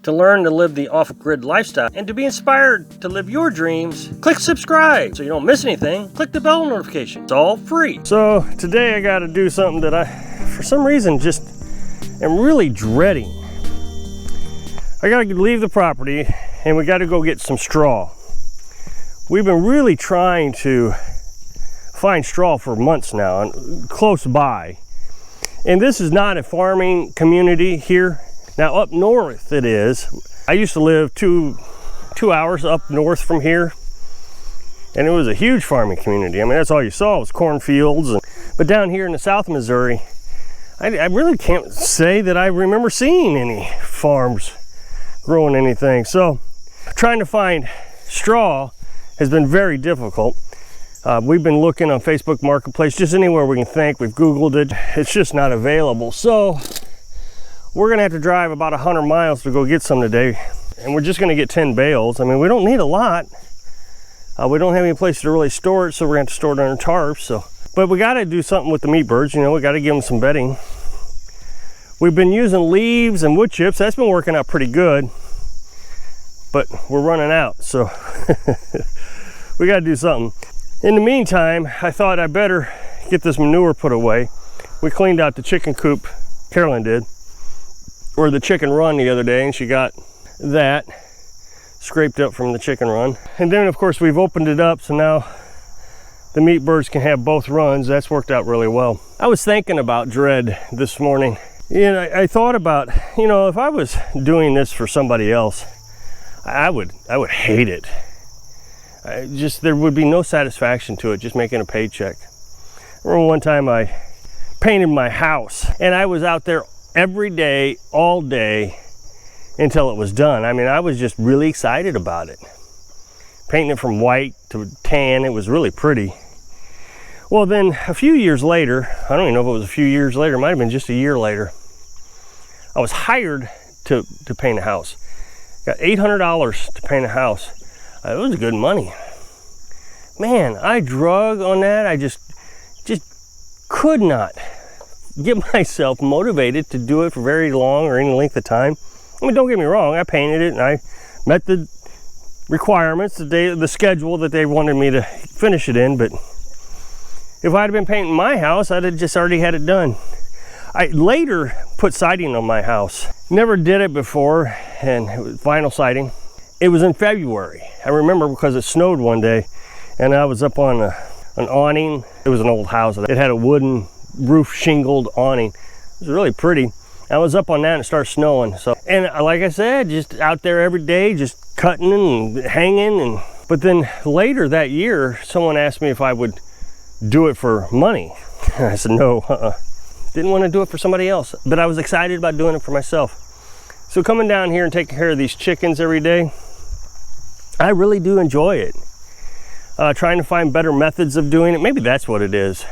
To learn to live the off-grid lifestyle and to be inspired to live your dreams, click subscribe so you don't miss anything. Click the bell notification. It's all free. So today I got to do something that I, for some reason, just am really dreading. I got to leave the property and we got to go get some straw. We've been really trying to find straw for months now, and close by. And this is not a farming community here. Now up north it is. I used to live two hours up north from here, and it was a huge farming community. I mean, that's all you saw was cornfields. But down here in the South Missouri, I really can't say that I remember seeing any farms growing anything. So trying to find straw has been very difficult. We've been looking on Facebook Marketplace, just anywhere we can think. We've Googled it. It's just not available. So we're gonna have to drive about 100 miles to go get some today, and we're just gonna get 10 bales. I mean, we don't need a lot. We don't have any place to really store it, so we're gonna have to store it under tarps. So, but we gotta do something with the meat birds. You know, we gotta give them some bedding. We've been using leaves and wood chips. That's been working out pretty good, but we're running out, so we gotta do something. In the meantime, I thought I better get this manure put away. We cleaned out the chicken coop, Carolyn did, or the chicken run the other day, and she got that scraped up from the chicken run. And then of course we've opened it up, so now the meat birds can have both runs. That's worked out really well. I was thinking about dread this morning. You know, I thought about, you know, if I was doing this for somebody else, I would hate it. There would be no satisfaction to it, just making a paycheck. I remember one time I painted my house, and I was out there every day, all day, until it was done. I mean, I was just really excited about it. Painting it from white to tan, it was really pretty. Well, then a few years later, I don't even know if it was a few years later, it might have been just a year later, I was hired to paint a house. Got $800 to paint a house. It was good money. Man, I drug on that. I just could not get myself motivated to do it for very long or any length of time. I mean, don't get me wrong, I painted it and I met the requirements, the schedule that they wanted me to finish it in, but if I'd have been painting my house, I'd have just already had it done. I later put siding on my house. Never did it before, and it was vinyl siding. It was in February. I remember because it snowed one day, and I was up on an awning. It was an old house. It had a wooden roof shingled awning. It was really pretty. I was up on that and it started snowing. So, and like I said, just out there every day, just cutting and hanging. But then later that year, someone asked me if I would do it for money. I said no. Didn't want to do it for somebody else, but I was excited about doing it for myself. So coming down here and taking care of these chickens every day, I really do enjoy it. Trying to find better methods of doing it. Maybe that's what it is.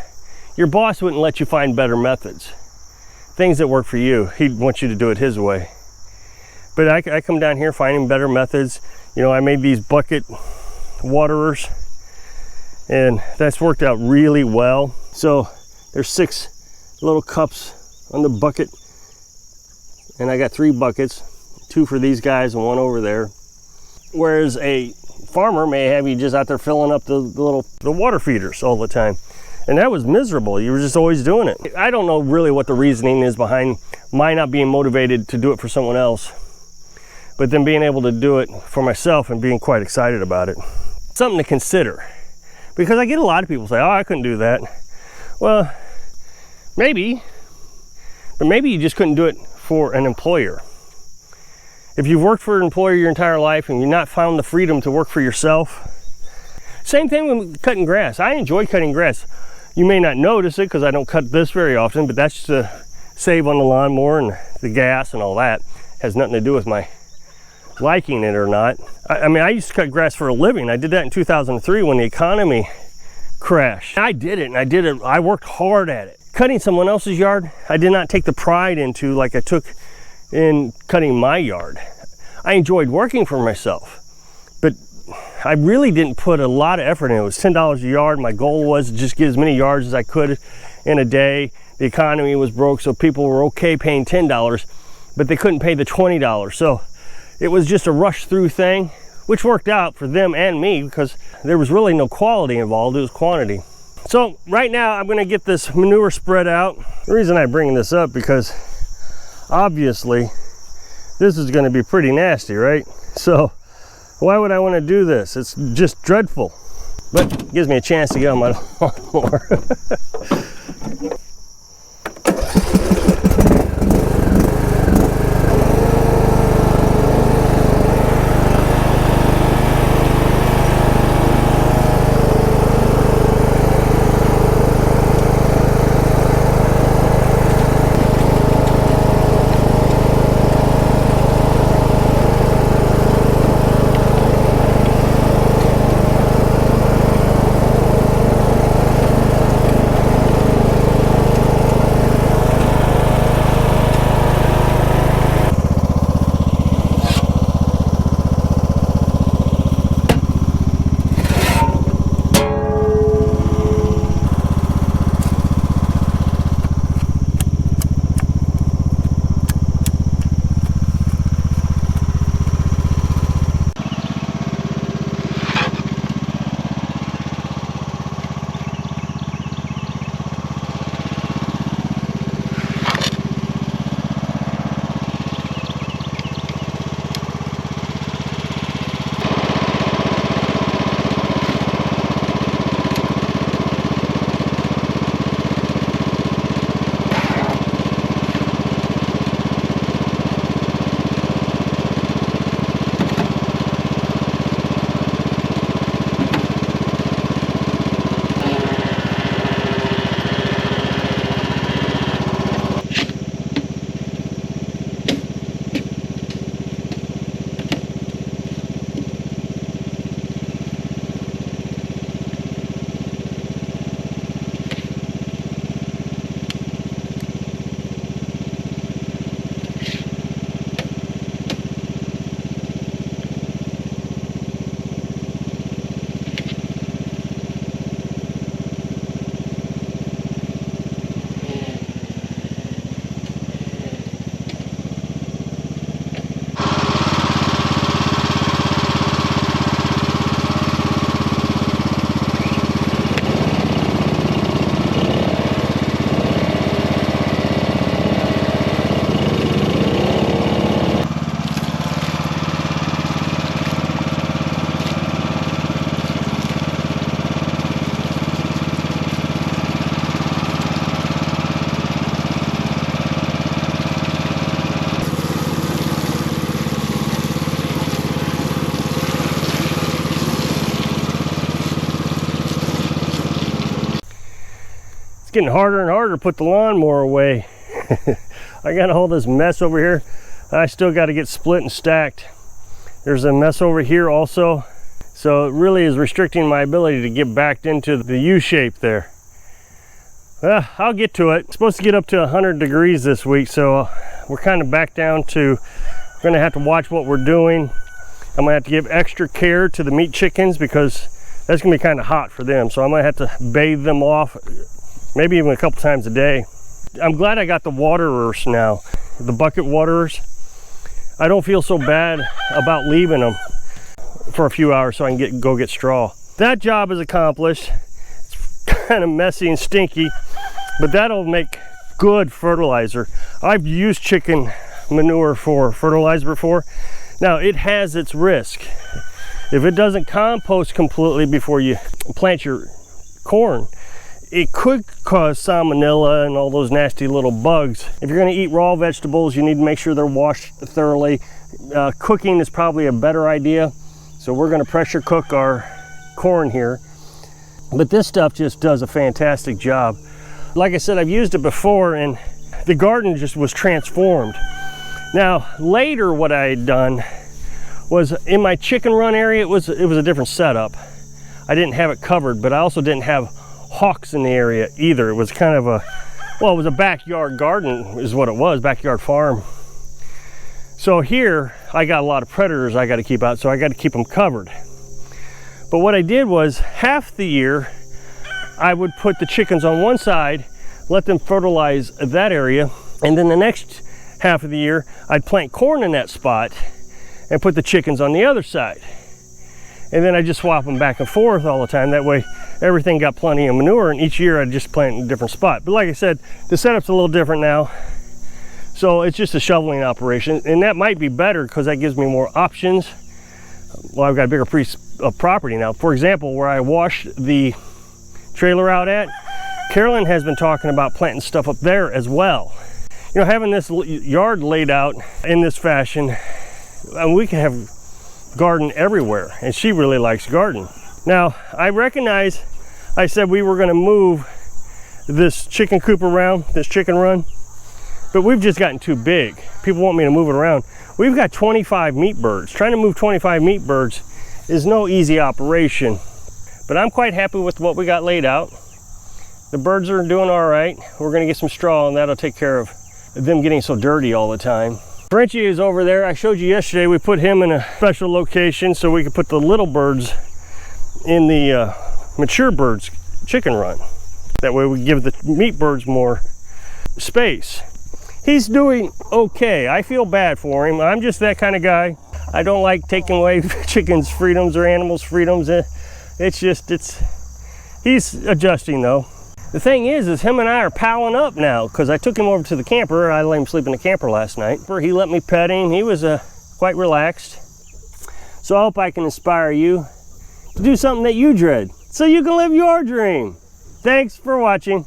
Your boss wouldn't let you find better methods. Things that work for you. He'd want you to do it his way. But I come down here finding better methods. You know, I made these bucket waterers, and that's worked out really well. So there's 6 little cups on the bucket, and I got 3 buckets, 2 for these guys and 1 over there. Whereas a farmer may have you just out there filling up the water feeders all the time. And that was miserable. You were just always doing it. I don't know really what the reasoning is behind my not being motivated to do it for someone else, but then being able to do it for myself and being quite excited about it. Something to consider, because I get a lot of people say, oh, I couldn't do that. Well, maybe, but maybe you just couldn't do it for an employer. If you've worked for an employer your entire life and you've not found the freedom to work for yourself, same thing with cutting grass. I enjoy cutting grass. You may not notice it because I don't cut this very often, but that's to save on the lawnmower and the gas and all that. It has nothing to do with my liking it or not. I mean, I used to cut grass for a living. I did that in 2003 when the economy crashed. I did it, and I worked hard at it. Cutting someone else's yard, I did not take the pride into like I took in cutting my yard. I enjoyed working for myself, but I really didn't put a lot of effort in. It was $10 a yard. My goal was to just get as many yards as I could in a day. The economy was broke, so people were okay paying $10, but they couldn't pay the $20. So it was just a rush through thing, which worked out for them and me because there was really no quality involved, it was quantity. So right now I'm gonna get this manure spread out. The reason I bring this up because obviously this is gonna be pretty nasty, right? So why would I wanna do this? It's just dreadful, but it gives me a chance to get on my lawnmower. It's getting harder and harder to put the lawnmower away. I got all this mess over here. I still got to get split and stacked. There's a mess over here also. So it really is restricting my ability to get back into the U shape there. I'll get to it. It's supposed to get up to 100 degrees this week, so we're kind of back down to, we're gonna have to watch what we're doing. I'm gonna have to give extra care to the meat chickens because that's gonna be kind of hot for them. So I'm gonna have to bathe them off, maybe even a couple times a day. I'm glad I got the waterers now, the bucket waterers. I don't feel so bad about leaving them for a few hours so I can go get straw. That job is accomplished. It's kind of messy and stinky, but that'll make good fertilizer. I've used chicken manure for fertilizer before. Now it has its risk. If it doesn't compost completely before you plant your corn, it could cause salmonella and all those nasty little bugs. If you're gonna eat raw vegetables, you need to make sure they're washed thoroughly. Cooking is probably a better idea. So we're gonna pressure cook our corn here. But this stuff just does a fantastic job. Like I said, I've used it before and the garden just was transformed. Now, later what I had done was in my chicken run area, it was a different setup. I didn't have it covered, but I also didn't have hawks in the area either. It was kind of a, well, it was a backyard garden is what it was, backyard farm. So here, I got a lot of predators I got to keep out, so I got to keep them covered. But what I did was, half the year, I would put the chickens on one side, let them fertilize that area, and then the next half of the year, I'd plant corn in that spot, and put the chickens on the other side. And then I just swap them back and forth all the time. That way everything got plenty of manure, and each year I just plant in a different spot. But like I said, the setup's a little different now. So it's just a shoveling operation, and that might be better because that gives me more options. Well, I've got a bigger piece of property now. For example, where I washed the trailer out at, Carolyn has been talking about planting stuff up there as well. You know, having this yard laid out in this fashion, we can have garden everywhere, and she really likes garden. Now, I recognize I said we were going to move this chicken coop around, this chicken run, but we've just gotten too big. People want me to move it around. We've got 25 meat birds. Trying to move 25 meat birds is no easy operation, but I'm quite happy with what we got laid out. The birds are doing all right. We're going to get some straw, and that'll take care of them getting so dirty all the time. Frenchie is over there. I showed you yesterday we put him in a special location so we could put the little birds in the mature birds chicken run. That way we give the meat birds more space. He's doing okay. I feel bad for him. I'm just that kind of guy. I don't like taking away chickens' freedoms or animals' freedoms. He's adjusting though. The thing is him and I are palling up now because I took him over to the camper. I let him sleep in the camper last night. He let me pet him. He was quite relaxed. So I hope I can inspire you to do something that you dread so you can live your dream. Thanks for watching.